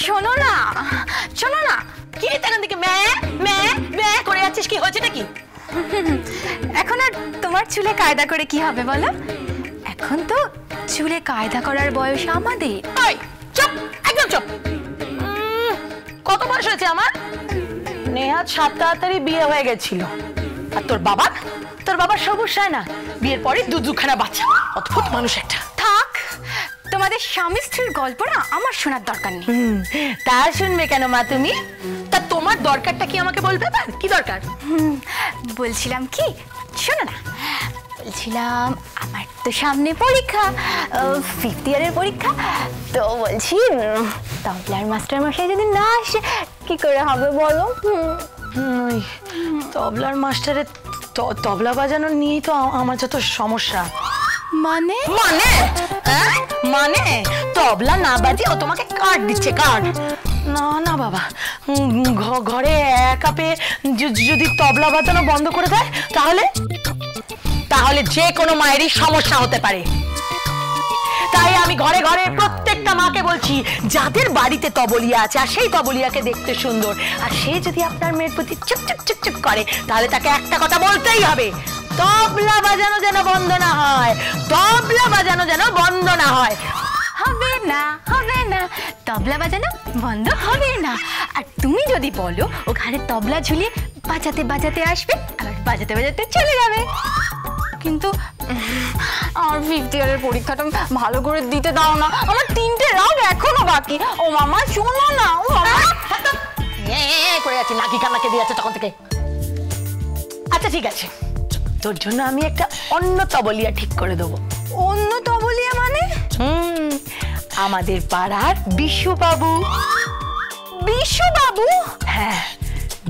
শোনো না কি তেমন দিকে মে করে যাচ্ছিস, কি হয়েছে নাকি? এখন আর তোমার চুলে কায়দা করে কি হবে বলো? এখন তো চুলে কায়দা করার বয়স আমাদের। চুপ, একদম চুপ। কত বয়স হয়েছে আমার? নেহাত 7 তাড়াতাড়ি বিয়ে হয়ে গেছিল। আর তোর বাবার সবুজ হয় না, বিয়ের পরে দুখানা বাচ্চা। অদ্ভুত মানুষ একটা। থাক, তোমাদের স্বামী স্ত্রীর গল্প না আমার শোনার দরকার নেই। তা শুনবে কেন মা তুমি? তা তোমার দরকারটা কি আমাকে বলবে? কি দরকার? বলছিলাম কি, শোনো না, বলছিলাম আমার তো সামনে পরীক্ষা, 5th ইয়ারের পরীক্ষা। তো বলছি তবলার মাস্টার মশাই যদি না আসে কি করে হবে বলো? তবলার মাস্টারের তবলা বাজানো নিয়েই তো আমার যত সমস্যা। মানে তবলা না বাজিয়ে ও তোমাকে কার্ড দিচ্ছে, কার্ড? না বাবা, ঘরে একা পেয়ে যদি তবলা বাজানো বন্ধ করে দেয় তাহলে যে কোনো মায়েরই সমস্যা হতে পারে। তাই আমি ঘরে ঘরে প্রত্যেকটা মাকে বলছি, যাদের বাড়িতে তবলিয়া আছে আর সেই তবলিয়াকে দেখতে সুন্দর, আর সে যদি আপনার মেয়ের প্রতি চুপ করে, তাহলে তাকে একটা কথা বলতেই হবে, তবলা বাজানো যেন বন্ধ না হয়, তবলা বাজানো যেন বন্ধ না হয়। হবে না, তবলা বাজানো বন্ধ হবে না। আর তুমি যদি বলো ও ঘরে তবলা ঝুলিয়ে বাজাতে আসবে, আবার বাজাতে চলে যাবে। কিন্তু আমার 5th ইয়ারের পরীক্ষাটা ভালো করে দিতে দাও না, আমার 3টে রাউন্ড এখনো বাকি। ও মামা শোনো না, ও মামা করে যাচ্ছে, নাকি কান্নাকে দিয়ে যাচ্ছে তখন থেকে। আচ্ছা ঠিক আছে, তোর জন্য আমি একটা অন্য তবলিয়া ঠিক করে দেবো। অন্য তবলিয়া মানে? আমাদের পাড়ার বিশুবাবু। বিশুবাবু? হ্যাঁ,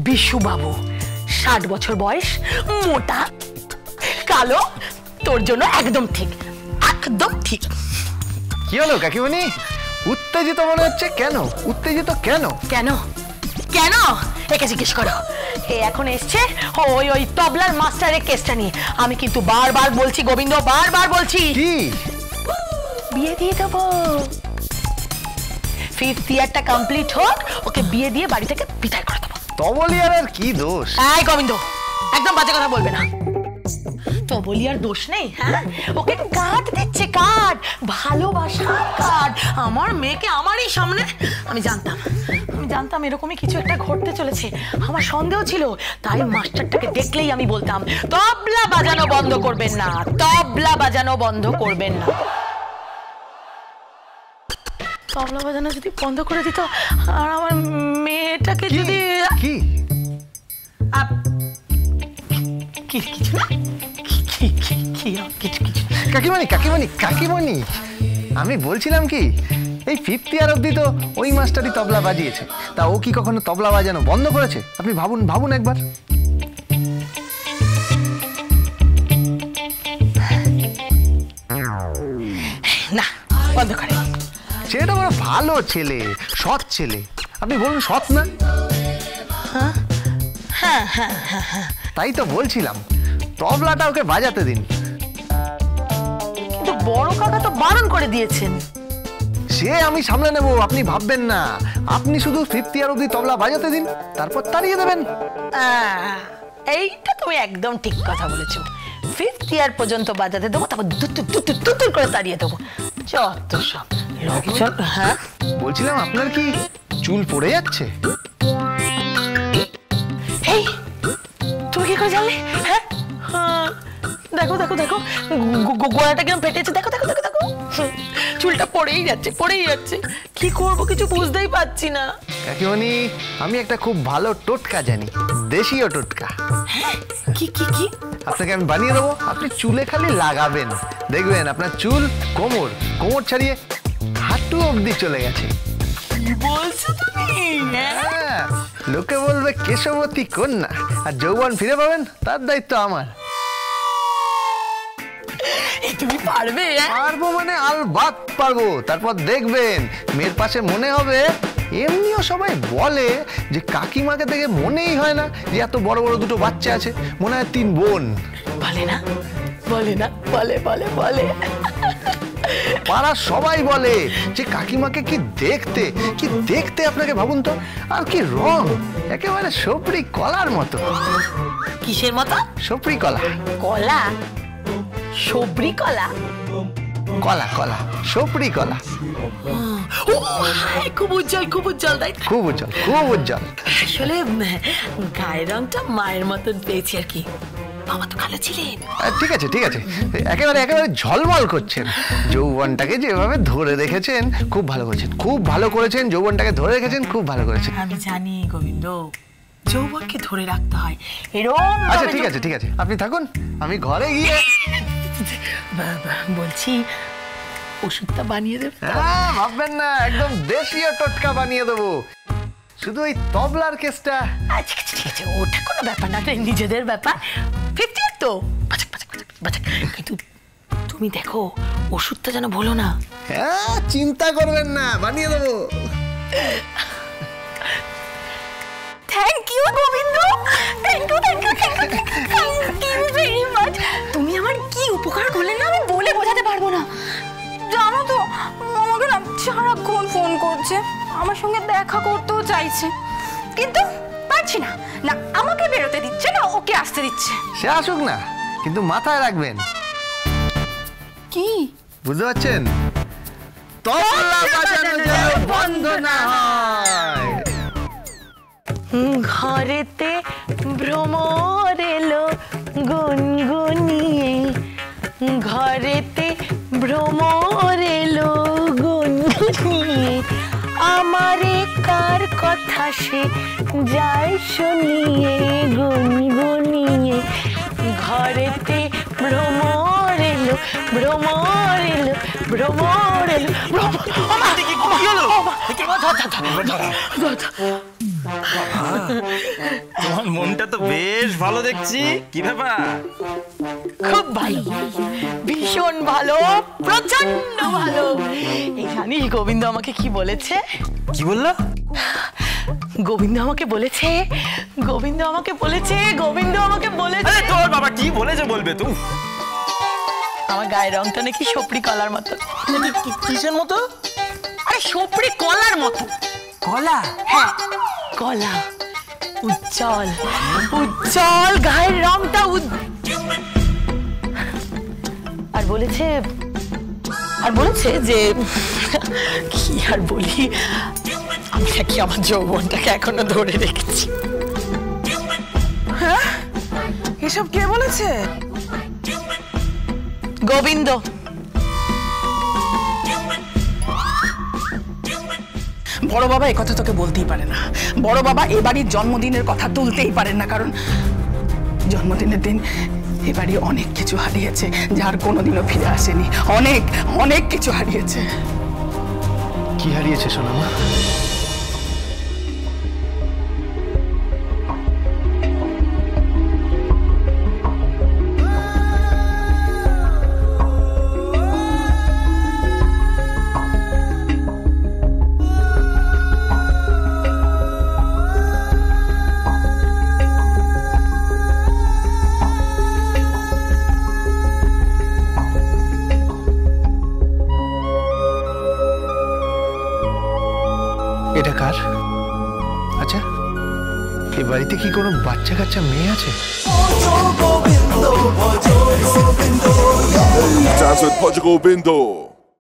বিশুবাবু। 60 বছর বয়স, মোটা, কালো, তোর জন্য একদম ঠিক। কি হলো কাকিমণি, উত্তেজিত মনে হচ্ছে? কেন উত্তেজিত? কেন একে জিজ্ঞেস করো। এখন এসছে ওই তবলার মাস্টারের কেসটা নিয়ে। আমি কিন্তু বারবার বলছি গোবিন্দ, বারবার বলছি, কি বিয়ে দিয়ে দেবো। 5th ইয়ারটা কমপ্লিট হোক, ওকে বিয়ে দিয়ে বাড়ি থেকে বিদায় করে দেবো। তবলিয়ার আর কি দোষ? এই গোবিন্দ, একদম বাজে কথা বলবে না। তবলিয়ার দোষ নেই, হ্যাঁ? ওকে কার্ড দিচ্ছে, কার্ড, ভালোবাসা কার্ড। আমার মেয়েকে আমারই সামনে। আমি জানতাম এরকমই কিছু একটা ঘটতে চলেছে। আমার সন্দেহ ছিল, তাই মাস্টারটাকে দেখলেই আমি বলতাম, তবলা বাজানো বন্ধ করবেন না, তবলা বাজানো বন্ধ করবেন না। তবলা বাজানো যদি বন্ধ করে দিত, আর আমার মেয়েটাকে যদি কিছু না, কাকিমণি আমি বলছিলাম কি, এই 5th ইয়ার অব্দি তো ওই মাস্টারই তবলা বাজিয়েছে, তা ও কি কখনো তবলা বাজানো বন্ধ করেছে? আপনি ভাবুন একবার। না, বন্ধ করে। ছেলেটা বড় ভালো ছেলে, সৎ ছেলে। আপনি বলুন সৎ না? হ্যাঁ, তাই তো বলছিলাম, তবলাটা ওকে বাজাতে দিন। কিন্তু বড় কাকা তো বারণ করে দিয়েছেন। সে আমি সামলে নেব, আপনি ভাববেন না। আপনি শুধু 5th ইয়ার অবধি তবলা বাজাতে দিন, তারপর তাড়িয়ে দেবেন। এইটা তুমি একদম ঠিক কথা বলেছো। 5th ইয়ার পর্যন্ত বাজাতে দেবো, তারপর তুতুর করে তাড়িয়ে দেবো। যত সব। হ্যাঁ, বলছিলাম আপনার কি চুল পড়ে যাচ্ছে? এই তুমি কি করে জানলে? হ্যাঁ, দেখো গোড়াটা কেমন ফেটেছে, দেখো। চুলটা পড়েই যাচ্ছে। কি করবো কিছু বুঝতেই পারছি না। কাকিমণি, আমি একটা খুব ভালো টোটকা জানি, দেশীয় টোটকা। কি? আপনাকে আমি বানিয়ে দেবো, আপনি চুলে খালি লাগাবেন, দেখবেন আপনার চুল কোমর ছাড়িয়ে হাঁটু অবধি চলে গেছে। বলছো তুমি? হ্যাঁ, লোকে বলবে কেশবতী কন্যা, আর যৌবন ফিরে পাবেন তার দায়িত্ব আমার। তুমি পারবে? পারবো মানে আলবাত পারবো। তারপর দেখবেন মেয়ের পাশে মনে হবে। এমনিও সবাই বলে যে কাকিমাকে দেখে মনেই হয় না যে এত বড় বড় দুটো বাচ্চা আছে, মনে হয় 3 বোন। বলে না, বলে। পাড়ার সবাই বলে যে কাকিমাকে কি দেখতে আপনাকে ভাবুন তো, আর কি রং, একেবারে সপরি কলার মতো। কিসের মতো? সপরি কলা। কলা? সবরি কলা? কলা কলা, সপরি কলা। ও খুব উজ্জ্বল, খুব উজ্জ্বল, তাই খুব উজ্জ্বল, খুব উজ্জ্বল। আসলে গায়ের রংটা মায়ের মতন পেয়েছি আর কি। বাবা তো কালো ছিলেন। ঠিক আছে ঠিক আছে, একেবারে ঝলমল করছেন। যৌবনটাকে যেভাবে ধরে রেখেছেন খুব ভালো করেছেন, খুব ভালো করেছেন। যৌবনটাকে ধরে রেখেছেন, খুব ভালো করেছেন। আমি জানি গোবিন্দ, যৌবনকে ধরে রাখতে হয় এরকম। আচ্ছা ঠিক আছে ঠিক আছে, আপনি থাকুন, আমি ঘরে গিয়ে বলছি ওষুধটা বানিয়ে দেবে? হ্যাঁ, ভাববেন না, একদম দেশীয় টোটকা বানিয়ে দেবো। শুধু ওই তবলার কেসটা। আচ্ছা ঠিক আছে, ওটা কোনো ব্যাপার না, নিজেদের ব্যাপার। 50 তো বাঁচাক। কিন্তু তুমি দেখো ওষুধটা যেন ভুলো না। হ্যাঁ, চিন্তা করবেন না, বানিয়ে দেবো। Thank you Gobinda, thank you very much. তুমি আমার কি উপকার করলে না, আমি বলে বোঝাতে পারবো না। জানো তো, আমাকে না সারাক্ষণ ফোন করছে, আমার সঙ্গে দেখা করতেও চাইছে, কিন্তু পারছি না। না আমাকে বেরোতে দিচ্ছে, না ওকে আসতে দিচ্ছে। সে আসুক না, কিন্তু মাথায় রাখবেন। কি বুঝতে পারছেন? তবলা বাজানো যেন বন্ধ না হয়। ঘরেতে ভ্রমর এলো গুনগুনিয়ে, ঘরেতে ভ্রমর এলো গুনগুনিয়ে, আমারে কার কথা সে যায় শুনিয়ে গুনগুনিয়ে। ঘরেতে ভ্রমর এলো, ভ্রমর এলো, ভ্রমর এলো। তোমার মনটা তো বেশ ভালো দেখছি, কি ব্যাপার? খুব ভালো, ভীষণ ভালো, প্রচন্ড ভালো। এই জানিস গোবিন্দ আমাকে কি বলেছে? কি বললো? গোবিন্দ আমাকে বলেছে, গোবিন্দ আমাকে বলেছে, গোবিন্দ আমাকে বলেছে। আরে তোর বাবা কি বলেছে বলবে তুই? আমার গায়ের রংটা নাকি সপরি কলার মতো। কিসের মতো? আরে সপরি কলার মতো। কলা? হ্যাঁ কলা, উজ্জ্বল উজ্জ্বল, গায়ের রংটা আর বলেছে যে কি আর বলি, আমি নাকি আমার যৌবনটাকে এখনো ধরে রেখেছি। হ্যাঁ, এসব কে বলেছে? গোবিন্দ। বড় বাবা এ কথা তোকে বলতেই পারে না। বড় বাবা এ বাড়ির জন্মদিনের কথা তুলতেই পারেন না, কারণ জন্মদিনের দিন এ বাড়ি অনেক কিছু হারিয়েছে, যার কোনোদিনও ফিরে আসেনি। অনেক অনেক কিছু হারিয়েছে। কি হারিয়েছে সোনামা? এটা কার? আচ্ছা, এই বাড়িতে কি কোনো বাচ্চা কাচ্চা মেয়ে আছে? Dance with Portugal Bindo.